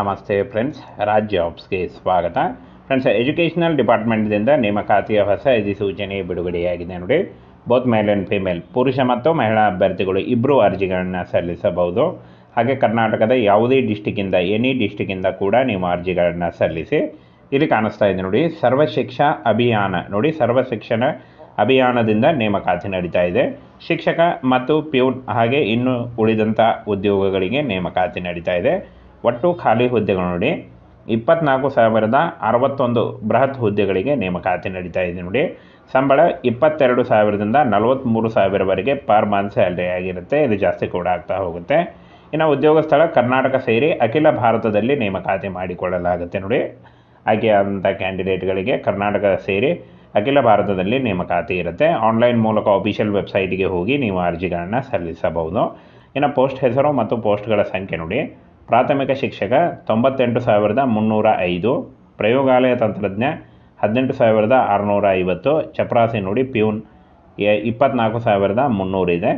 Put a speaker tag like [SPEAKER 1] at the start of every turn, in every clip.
[SPEAKER 1] ನಮಸ್ತೆ ಫ್ರೆಂಡ್ಸ್, ರಾಜ್ ಜಾಬ್ಸ್ಗೆ ಸ್ವಾಗತ. Friends, educational ಡಿಪಾರ್ಟ್ಮೆಂಟ್ದಿಂದ ನೇಮಕಾತಿಯ ಹೊಸ ಅಧಿಸೂಚನೆ ಬಿಡುಗಡೆಯಾಗಿದೆ ನೋಡಿ. ಬೋತ್ ಮೇಲ್ ಆ್ಯಂಡ್ ಫಿಮೇಲ್, ಪುರುಷ ಮತ್ತು ಮಹಿಳಾ ಅಭ್ಯರ್ಥಿಗಳು ಇಬ್ಬರು ಅರ್ಜಿಗಳನ್ನು ಸಲ್ಲಿಸಬಹುದು. ಹಾಗೆ ಕರ್ನಾಟಕದ ಯಾವುದೇ ಡಿಸ್ಟಿಕ್ಕಿಂದ, ಎನಿ ಡಿಸ್ಟಿಕ್ಕಿಂದ ಕೂಡ ನೀವು ಅರ್ಜಿಗಳನ್ನು ಸಲ್ಲಿಸಿ. ಇಲ್ಲಿ ಕಾಣಿಸ್ತಾ ಇದೆ ನೋಡಿ, ಸರ್ವಶಿಕ್ಷಾ ಅಭಿಯಾನ ನೋಡಿ, ಸರ್ವಶಿಕ್ಷಣ ಅಭಿಯಾನದಿಂದ ನೇಮಕಾತಿ ನಡೀತಾ ಇದೆ. ಶಿಕ್ಷಕ ಮತ್ತು ಪ್ಯೂನ್ ಹಾಗೆ ಇನ್ನು ಉಳಿದಂಥ ಉದ್ಯೋಗಗಳಿಗೆ ನೇಮಕಾತಿ ನಡೀತಾ ಇದೆ. ಒಟ್ಟು ಖಾಲಿ ಹುದ್ದೆಗಳು ನೋಡಿ 24,061 ಬೃಹತ್ ಹುದ್ದೆಗಳಿಗೆ ನೇಮಕಾತಿ ನಡೀತಾ ಇದೆ ನೋಡಿ. ಸಂಬಳ 22,000ದಿಂದ 43,000ವರೆಗೆ ಪರ್ ಮಂತ್ ಸ್ಯಾಲ್ರಿ ಆಗಿರುತ್ತೆ. ಇದು ಜಾಸ್ತಿ ಕೂಡ ಆಗ್ತಾ ಹೋಗುತ್ತೆ. ಇನ್ನು ಉದ್ಯೋಗ ಸ್ಥಳ ಕರ್ನಾಟಕ ಸೇರಿ ಅಖಿಲ ಭಾರತದಲ್ಲಿ ನೇಮಕಾತಿ ಮಾಡಿಕೊಳ್ಳಲಾಗುತ್ತೆ ನೋಡಿ. ಆಯ್ಕೆಯಾದಂಥ ಕ್ಯಾಂಡಿಡೇಟ್ಗಳಿಗೆ ಕರ್ನಾಟಕ ಸೇರಿ ಅಖಿಲ ಭಾರತದಲ್ಲಿ ನೇಮಕಾತಿ ಇರುತ್ತೆ. ಆನ್ಲೈನ್ ಮೂಲಕ ಅಫಿಷಿಯಲ್ ವೆಬ್ಸೈಟ್ಗೆ ಹೋಗಿ ನೀವು ಅರ್ಜಿಗಳನ್ನು ಸಲ್ಲಿಸಬಹುದು. ಇನ್ನು ಪೋಸ್ಟ್ ಹೆಸರು ಮತ್ತು ಪೋಸ್ಟ್ಗಳ ಸಂಖ್ಯೆ ನೋಡಿ. ಪ್ರಾಥಮಿಕ ಶಿಕ್ಷಕ 98,305, ಪ್ರಯೋಗಾಲಯ ತಂತ್ರಜ್ಞ 18,650, ಚಪರಾಸಿ ನೋಡಿ ಪ್ಯೂನ್ 24,300 ಇದೆ.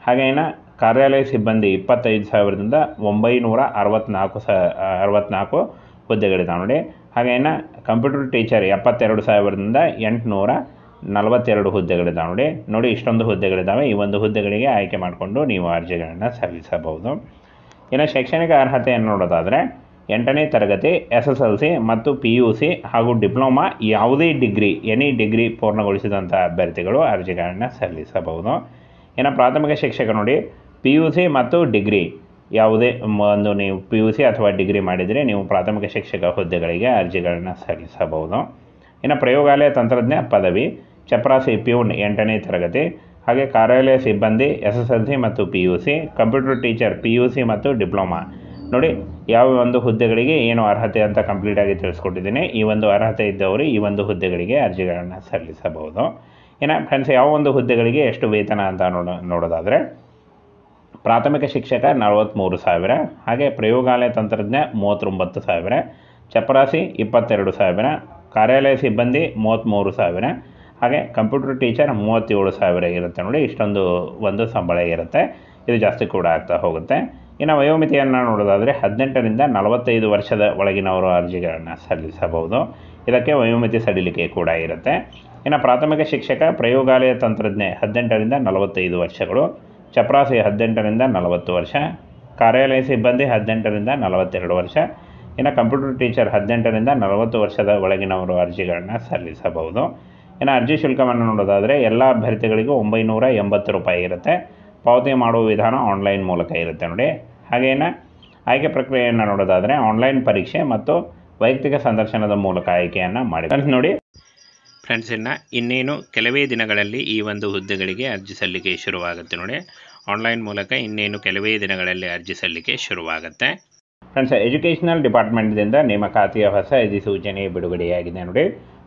[SPEAKER 1] ಹಾಗೇನ ಕಾರ್ಯಾಲಯ ಸಿಬ್ಬಂದಿ 25,000ದಿಂದ 964 ಹುದ್ದೆಗಳಿದ್ದಾವೆ ನೋಡಿ. ಹಾಗೇನ ಕಂಪ್ಯೂಟರ್ ಟೀಚರ್ 72,000ದಿಂದ 842 ಹುದ್ದೆಗಳಿದ್ದಾವೆ ನೋಡಿ. ಇಷ್ಟೊಂದು ಹುದ್ದೆಗಳಿದ್ದಾವೆ. ಈ ಒಂದು ಹುದ್ದೆಗಳಿಗೆ ಆಯ್ಕೆ ಮಾಡಿಕೊಂಡು ನೀವು ಅರ್ಜಿಗಳನ್ನು ಸಲ್ಲಿಸಬಹುದು. ಇನ್ನು ಶೈಕ್ಷಣಿಕ ಅರ್ಹತೆಯನ್ನು ನೋಡೋದಾದರೆ 8ನೇ ತರಗತಿ SSLC ಮತ್ತು PUC ಹಾಗೂ ಡಿಪ್ಲೊಮಾ ಯಾವುದೇ ಡಿಗ್ರಿ, ಎನಿ ಡಿಗ್ರಿ ಪೂರ್ಣಗೊಳಿಸಿದಂಥ ಅಭ್ಯರ್ಥಿಗಳು ಅರ್ಜಿಗಳನ್ನು ಸಲ್ಲಿಸಬಹುದು. ಇನ್ನು ಪ್ರಾಥಮಿಕ ಶಿಕ್ಷಕ ನೋಡಿ, PUC ಮತ್ತು ಡಿಗ್ರಿ ಯಾವುದೇ ಒಂದು ನೀವು PUC ಅಥವಾ ಡಿಗ್ರಿ ಮಾಡಿದರೆ ನೀವು ಪ್ರಾಥಮಿಕ ಶಿಕ್ಷಕ ಹುದ್ದೆಗಳಿಗೆ ಅರ್ಜಿಗಳನ್ನು ಸಲ್ಲಿಸಬಹುದು. ಇನ್ನು ಪ್ರಯೋಗಾಲಯ ತಂತ್ರಜ್ಞ ಪದವಿ, ಚಪರಾಸಿ ಪ್ಯೂನ್ 8ನೇ ತರಗತಿ, ಹಾಗೆ ಕಾರ್ಯಾಲಯ ಸಿಬ್ಬಂದಿ SSLC ಮತ್ತು PUC, ಕಂಪ್ಯೂಟರ್ ಟೀಚರ್ PUC ಮತ್ತು ಡಿಪ್ಲೊಮಾ ನೋಡಿ. ಯಾವ ಒಂದು ಹುದ್ದೆಗಳಿಗೆ ಏನು ಅರ್ಹತೆ ಅಂತ ಕಂಪ್ಲೀಟಾಗಿ ತಿಳಿಸ್ಕೊಟ್ಟಿದ್ದೀನಿ. ಈ ಒಂದು ಅರ್ಹತೆ ಇದ್ದವರು ಈ ಒಂದು ಹುದ್ದೆಗಳಿಗೆ ಅರ್ಜಿಗಳನ್ನು ಸಲ್ಲಿಸಬಹುದು. ಇನ್ನು ಫ್ರೆಂಡ್ಸ್, ಯಾವ ಒಂದು ಹುದ್ದೆಗಳಿಗೆ ಎಷ್ಟು ವೇತನ ಅಂತ ನೋಡೋದಾದರೆ ಪ್ರಾಥಮಿಕ ಶಿಕ್ಷಕ 43,000, ಹಾಗೆ ಪ್ರಯೋಗಾಲಯ ತಂತ್ರಜ್ಞ 39,000, ಚಪರಾಸಿ 22,000, ಕಾರ್ಯಾಲಯ ಸಿಬ್ಬಂದಿ 33,000, ಹಾಗೆ ಕಂಪ್ಯೂಟರ್ ಟೀಚರ್ 37,000 ಇರುತ್ತೆ ನೋಡಿ. ಇಷ್ಟೊಂದು ಒಂದು ಸಂಬಳ ಇರುತ್ತೆ. ಇದು ಜಾಸ್ತಿ ಕೂಡ ಆಗ್ತಾ ಹೋಗುತ್ತೆ. ಇನ್ನು ವಯೋಮಿತಿಯನ್ನು ನೋಡೋದಾದರೆ 18ರಿಂದ 45 ವರ್ಷದ ಒಳಗಿನವರು ಅರ್ಜಿಗಳನ್ನು ಸಲ್ಲಿಸಬಹುದು. ಇದಕ್ಕೆ ವಯೋಮಿತಿ ಸಡಿಲಿಕೆ ಕೂಡ ಇರುತ್ತೆ. ಇನ್ನು ಪ್ರಾಥಮಿಕ ಶಿಕ್ಷಕ ಪ್ರಯೋಗಾಲಯ ತಂತ್ರಜ್ಞ 18ರಿಂದ 45 ವರ್ಷಗಳು, ಚಪರಾಸಿ 18ರಿಂದ 40 ವರ್ಷ, ಕಾರ್ಯಾಲಯ ಸಿಬ್ಬಂದಿ 18ರಿಂದ 42 ವರ್ಷ, ಇನ್ನು ಕಂಪ್ಯೂಟರ್ ಟೀಚರ್ 18ರಿಂದ 40 ವರ್ಷದ ಒಳಗಿನವರು ಅರ್ಜಿಗಳನ್ನು ಸಲ್ಲಿಸಬಹುದು. ಇನ್ನು ಅರ್ಜಿ ಶುಲ್ಕವನ್ನು ನೋಡೋದಾದರೆ ಎಲ್ಲ ಅಭ್ಯರ್ಥಿಗಳಿಗೂ 980 ರೂಪಾಯಿ ಇರುತ್ತೆ. ಪಾವತಿ ಮಾಡುವ ವಿಧಾನ ಆನ್ಲೈನ್ ಮೂಲಕ ಇರುತ್ತೆ ನೋಡಿ. ಹಾಗೇನ ಆಯ್ಕೆ ಪ್ರಕ್ರಿಯೆಯನ್ನು ನೋಡೋದಾದರೆ ಆನ್ಲೈನ್ ಪರೀಕ್ಷೆ ಮತ್ತು ವೈಯಕ್ತಿಕ ಸಂದರ್ಶನದ ಮೂಲಕ ಆಯ್ಕೆಯನ್ನು ಮಾಡಿ ನೋಡಿ. ಫ್ರೆಂಡ್ಸ್, ಇನ್ನೇನು ಕೆಲವೇ ದಿನಗಳಲ್ಲಿ ಈ ಒಂದು ಹುದ್ದೆಗಳಿಗೆ ಅರ್ಜಿ ಸಲ್ಲಿಕೆ ಶುರುವಾಗುತ್ತೆ ನೋಡಿ. ಆನ್ಲೈನ್ ಮೂಲಕ ಇನ್ನೇನು ಕೆಲವೇ ದಿನಗಳಲ್ಲಿ ಅರ್ಜಿ ಸಲ್ಲಿಕೆ ಶುರುವಾಗುತ್ತೆ. ಫ್ರೆಂಡ್ಸ್, ಎಜುಕೇಷನಲ್ ಡಿಪಾರ್ಟ್ಮೆಂಟ್ದಿಂದ ನೇಮಕಾತಿಯ ಹೊಸ ಅಧಿಸೂಚನೆ ಬಿಡುಗಡೆಯಾಗಿದೆ ನೋಡಿ.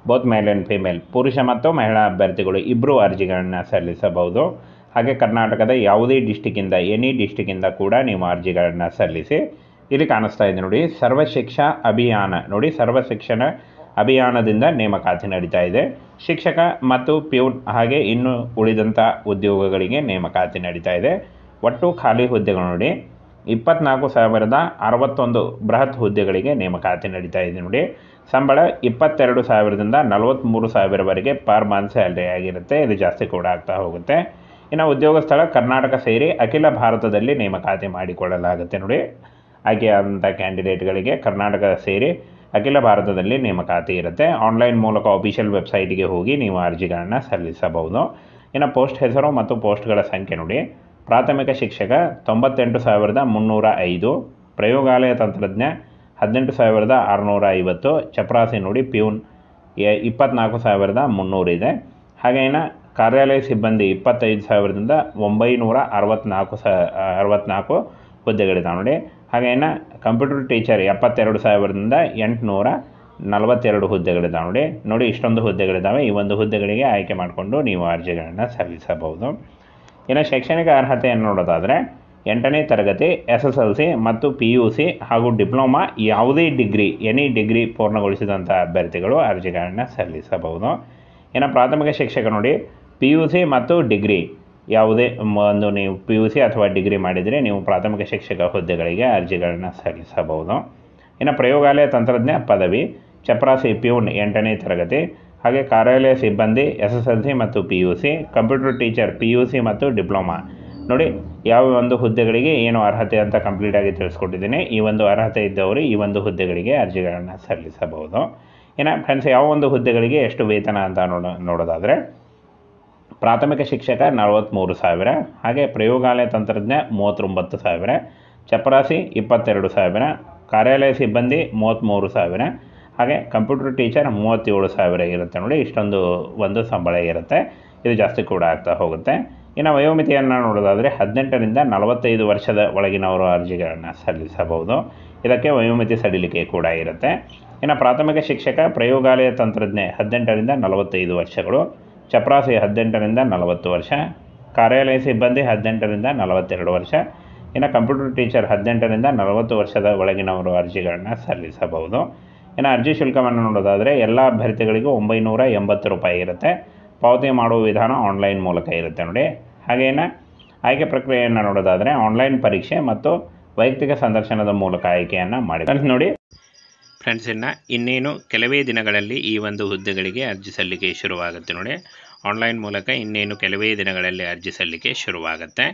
[SPEAKER 1] ಬೋತ್ ಮೇಲ್ ಆ್ಯಂಡ್ ಫಿಮೇಲ್, ಪುರುಷ ಮತ್ತು ಮಹಿಳಾ ಅಭ್ಯರ್ಥಿಗಳು ಇಬ್ಬರು ಅರ್ಜಿಗಳನ್ನು ಸಲ್ಲಿಸಬಹುದು. ಹಾಗೆ ಕರ್ನಾಟಕದ ಯಾವುದೇ ಡಿಸ್ಟಿಕ್ಕಿಂದ, ಎನಿ ಡಿಸ್ಟಿಕ್ಕಿಂದ ಕೂಡ ನೀವು ಅರ್ಜಿಗಳನ್ನು ಸಲ್ಲಿಸಿ. ಇಲ್ಲಿ ಕಾಣಿಸ್ತಾ ಇದೆ ನೋಡಿ, ಸರ್ವಶಿಕ್ಷಾ ಅಭಿಯಾನ ನೋಡಿ, ಸರ್ವಶಿಕ್ಷಣ ಅಭಿಯಾನದಿಂದ ನೇಮಕಾತಿ ನಡೀತಾ ಇದೆ. ಶಿಕ್ಷಕ ಮತ್ತು ಪ್ಯೂನ್ ಹಾಗೆ ಇನ್ನು ಉಳಿದಂಥ ಉದ್ಯೋಗಗಳಿಗೆ ನೇಮಕಾತಿ ನಡೀತಾ ಇದೆ. ಒಟ್ಟು ಖಾಲಿ ಹುದ್ದೆಗಳು ನೋಡಿ 24,061 ಬೃಹತ್ ಹುದ್ದೆಗಳಿಗೆ ನೇಮಕಾತಿ ನಡೀತಾ ಇದೆ ನೋಡಿ. ಸಂಬಳ 22,000ದಿಂದ 43,000ವರೆಗೆ ಪರ್ ಮಂತ್ ಸ್ಯಾಲ್ರಿ ಆಗಿರುತ್ತೆ. ಇದು ಜಾಸ್ತಿ ಕೂಡ ಆಗ್ತಾ ಹೋಗುತ್ತೆ. ಇನ್ನು ಉದ್ಯೋಗ ಸ್ಥಳ ಕರ್ನಾಟಕ ಸೇರಿ ಅಖಿಲ ಭಾರತದಲ್ಲಿ ನೇಮಕಾತಿ ಮಾಡಿಕೊಳ್ಳಲಾಗುತ್ತೆ ನೋಡಿ. ಆಯ್ಕೆಯಾದಂಥ ಕ್ಯಾಂಡಿಡೇಟ್ಗಳಿಗೆ ಕರ್ನಾಟಕ ಸೇರಿ ಅಖಿಲ ಭಾರತದಲ್ಲಿ ನೇಮಕಾತಿ ಇರುತ್ತೆ. ಆನ್ಲೈನ್ ಮೂಲಕ ಅಫಿಷಿಯಲ್ ವೆಬ್ಸೈಟ್ಗೆ ಹೋಗಿ ನೀವು ಅರ್ಜಿಗಳನ್ನು ಸಲ್ಲಿಸಬಹುದು. ಇನ್ನು ಪೋಸ್ಟ್ ಹೆಸರು ಮತ್ತು ಪೋಸ್ಟ್ಗಳ ಸಂಖ್ಯೆ ನೋಡಿ. ಪ್ರಾಥಮಿಕ ಶಿಕ್ಷಕ 98,305, ಪ್ರಯೋಗಾಲಯ ತಂತ್ರಜ್ಞ 18,650, ಚಪರಾಸಿ ನೋಡಿ ಪ್ಯೂನ್ 24,300 ಇದೆ. ಹಾಗೇನ ಕಾರ್ಯಾಲಯ ಸಿಬ್ಬಂದಿ 25,000ದಿಂದ 964 ಹುದ್ದೆಗಳಿದ್ದಾವೆ ನೋಡಿ. ಹಾಗೇನ ಕಂಪ್ಯೂಟರ್ ಟೀಚರ್ 72,000ದಿಂದ 842 ಹುದ್ದೆಗಳಿದ್ದಾವೆ ನೋಡಿ. ಇಷ್ಟೊಂದು ಹುದ್ದೆಗಳಿದ್ದಾವೆ. ಈ ಒಂದು ಹುದ್ದೆಗಳಿಗೆ ಆಯ್ಕೆ ಮಾಡಿಕೊಂಡು ನೀವು ಅರ್ಜಿಗಳನ್ನು ಸಲ್ಲಿಸಬಹುದು. ಇನ್ನು ಶೈಕ್ಷಣಿಕ ಅರ್ಹತೆಯನ್ನು ನೋಡೋದಾದರೆ 8ನೇ ತರಗತಿ SSLC ಮತ್ತು PUC ಹಾಗೂ ಡಿಪ್ಲೊಮಾ ಯಾವುದೇ ಡಿಗ್ರಿ, ಎನಿ ಡಿಗ್ರಿ ಪೂರ್ಣಗೊಳಿಸಿದಂಥ ಅಭ್ಯರ್ಥಿಗಳು ಅರ್ಜಿಗಳನ್ನು ಸಲ್ಲಿಸಬಹುದು. ಇನ್ನು ಪ್ರಾಥಮಿಕ ಶಿಕ್ಷಕ ನೋಡಿ, PUC ಮತ್ತು ಡಿಗ್ರಿ ಯಾವುದೇ ಒಂದು ನೀವು PUC ಅಥವಾ ಡಿಗ್ರಿ ಮಾಡಿದರೆ ನೀವು ಪ್ರಾಥಮಿಕ ಶಿಕ್ಷಕ ಹುದ್ದೆಗಳಿಗೆ ಅರ್ಜಿಗಳನ್ನು ಸಲ್ಲಿಸಬಹುದು. ಇನ್ನು ಪ್ರಯೋಗಾಲಯ ತಂತ್ರಜ್ಞ ಪದವಿ, ಚಪರಾಸಿ ಪ್ಯೂನ್ 8ನೇ ತರಗತಿ, ಹಾಗೆ ಕಾರ್ಯಾಲಯ ಸಿಬ್ಬಂದಿ SSLC ಮತ್ತು PUC, ಕಂಪ್ಯೂಟರ್ ಟೀಚರ್ PUC ಮತ್ತು ಡಿಪ್ಲೊಮಾ. ನೋಡಿ ಯಾವ ಒಂದು ಹುದ್ದೆಗಳಿಗೆ ಏನು ಅರ್ಹತೆ ಅಂತ ಕಂಪ್ಲೀಟಾಗಿ ತಿಳಿಸ್ಕೊಟ್ಟಿದ್ದೀನಿ. ಈ ಒಂದು ಅರ್ಹತೆ ಇದ್ದವರು ಈ ಒಂದು ಹುದ್ದೆಗಳಿಗೆ ಅರ್ಜಿಗಳನ್ನು ಸಲ್ಲಿಸಬಹುದು. ಇನ್ನು ಫ್ರೆಂಡ್ಸ್, ಯಾವ ಒಂದು ಹುದ್ದೆಗಳಿಗೆ ಎಷ್ಟು ವೇತನ ಅಂತ ನೋಡೋದಾದರೆ ಪ್ರಾಥಮಿಕ ಶಿಕ್ಷಕ 43,000, ಹಾಗೆ ಪ್ರಯೋಗಾಲಯ ತಂತ್ರಜ್ಞ 39,000, ಚಪರಾಸಿ 22,000, ಕಾರ್ಯಾಲಯ ಸಿಬ್ಬಂದಿ 33,000, ಹಾಗೆ ಕಂಪ್ಯೂಟರ್ ಟೀಚರ್ 37,000 ಇರುತ್ತೆ. ನೋಡಿ ಇಷ್ಟೊಂದು ಒಂದು ಸಂಬಳ ಇರುತ್ತೆ. ಇದು ಜಾಸ್ತಿ ಕೂಡ ಆಗ್ತಾ ಹೋಗುತ್ತೆ. ಇನ್ನು ವಯೋಮಿತಿಯನ್ನು ನೋಡೋದಾದರೆ 18ರಿಂದ 45 ವರ್ಷದ ಒಳಗಿನವರು ಅರ್ಜಿಗಳನ್ನು ಸಲ್ಲಿಸಬಹುದು. ಇದಕ್ಕೆ ವಯೋಮಿತಿ ಸಡಿಲಿಕೆ ಕೂಡ ಇರುತ್ತೆ. ಇನ್ನು ಪ್ರಾಥಮಿಕ ಶಿಕ್ಷಕ ಪ್ರಯೋಗಾಲಯ ತಂತ್ರಜ್ಞ 18ರಿಂದ 45 ವರ್ಷಗಳು, ಚಪರಾಸಿ 18ರಿಂದ 40 ವರ್ಷ, ಕಾರ್ಯಾಲಯ ಸಿಬ್ಬಂದಿ 18ರಿಂದ 42 ವರ್ಷ, ಇನ್ನು ಕಂಪ್ಯೂಟರ್ ಟೀಚರ್ 18ರಿಂದ 40 ವರ್ಷದ ಒಳಗಿನವರು ಅರ್ಜಿಗಳನ್ನು ಸಲ್ಲಿಸಬಹುದು. ಇನ್ನು ಅರ್ಜಿ ಶುಲ್ಕವನ್ನು ನೋಡೋದಾದರೆ ಎಲ್ಲ ಅಭ್ಯರ್ಥಿಗಳಿಗೂ 980 ರೂಪಾಯಿ ಇರುತ್ತೆ. ಪಾವತಿ ಮಾಡುವ ವಿಧಾನ ಆನ್ಲೈನ್ ಮೂಲಕ ಇರುತ್ತೆ ನೋಡಿ. ಹಾಗೇನ ಆಯ್ಕೆ ಪ್ರಕ್ರಿಯೆಯನ್ನು ನೋಡೋದಾದರೆ ಆನ್ಲೈನ್ ಪರೀಕ್ಷೆ ಮತ್ತು ವೈಯಕ್ತಿಕ ಸಂದರ್ಶನದ ಮೂಲಕ ಆಯ್ಕೆಯನ್ನು ಮಾಡಿ ನೋಡಿ. ಫ್ರೆಂಡ್ಸ್, ಇನ್ನೇನು ಕೆಲವೇ ದಿನಗಳಲ್ಲಿ ಈ ಒಂದು ಹುದ್ದೆಗಳಿಗೆ ಅರ್ಜಿ ಸಲ್ಲಿಕೆ ಶುರುವಾಗುತ್ತೆ ನೋಡಿ. ಆನ್ಲೈನ್ ಮೂಲಕ ಇನ್ನೇನು ಕೆಲವೇ ದಿನಗಳಲ್ಲಿ ಅರ್ಜಿ ಸಲ್ಲಿಕೆ ಶುರುವಾಗುತ್ತೆ.